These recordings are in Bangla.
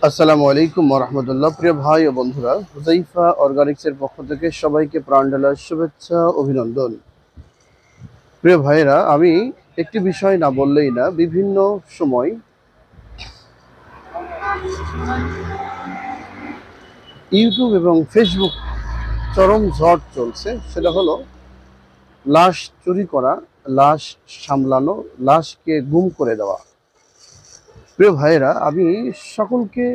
আসসালামু আলাইকুম ওয়া প্রিয় ভাই ও বন্ধুরা, হুযাইফা অর্গানিক্সের পক্ষ থেকে সবাইকে প্রাণ ঢালা শুভেচ্ছা অভিনন্দন। প্রিয় ভাইয়েরা, আমি একটি বিষয় না বললেই না, বিভিন্ন সময় ইউটিউব এবং ফেসবুক চরম ঝড় চলছে। সেটা হলো লাশ চুরি করা, লাশ সামলানো, লাশকে গুম করে দেওয়া। প্রিয় ভাইয়েরা, আমি সকলকে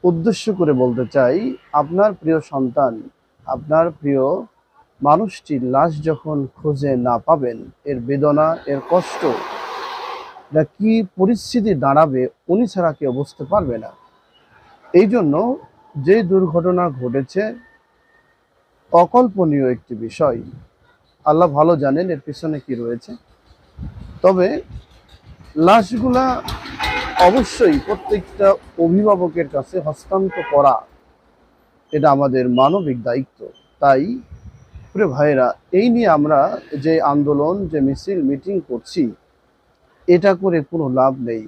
উদ্দেশ্য করে বলতে চাই, আপনার প্রিয় সন্তান, আপনার প্রিয় মানুষটির লাশ যখন খুঁজে না পাবেন, এর বেদনা, এর কষ্ট, এটা কি পরিস্থিতি দাঁড়াবে উনি ছাড়া কেউ বুঝতে পারবে না। এই জন্য যে দুর্ঘটনা ঘটেছে, অকল্পনীয় একটি বিষয়। আল্লাহ ভালো জানেন এর পিছনে কি রয়েছে। তবে লাশগুলা অবশ্যই প্রত্যেকটা অভিভাবকের কাছে হস্তান্তর করা, এটা আমাদের মানবিক দায়িত্ব। তাই প্রিয় ভাইয়েরা, এই নিয়ে আমরা যে আন্দোলন, যে মিছিল মিটিং করছি, এটা করে কোনো লাভ নেই।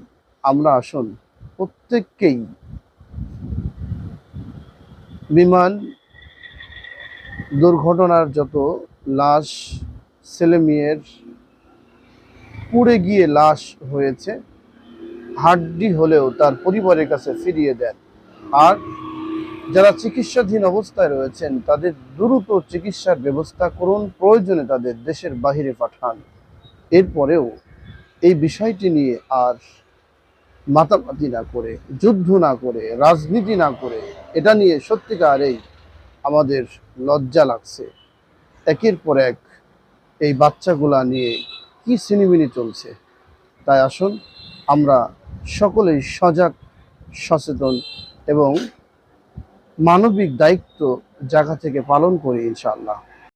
আমরা আসুন প্রত্যেককেই বিমান দুর্ঘটনার যত লাশ, ছেলে মেয়ের পুড়ে গিয়ে লাশ হয়েছে, হাড্ডি হলেও তার পরিবারের কাছে ফিরিয়ে দেন। আর যারা চিকিৎসাধীন অবস্থায় রয়েছেন তাদের দ্রুত চিকিৎসার ব্যবস্থা করুন, প্রয়োজনে তাদের দেশের বাহিরে পাঠান। এরপরেও এই বিষয়টি নিয়ে আর মাতামাতি না করে, যুদ্ধ না করে, রাজনীতি না করে, এটা নিয়ে সত্যিকারেই আমাদের লজ্জা লাগছে। একের পর এক এই বাচ্চাগুলা নিয়ে কি ছিনিমিনি চলছে। তাই আসুন আমরা সকলেই সজাগ, সচেতন এবং মানবিক দায়িত্ব জায়গা থেকে পালন করি ইনশাআল্লাহ।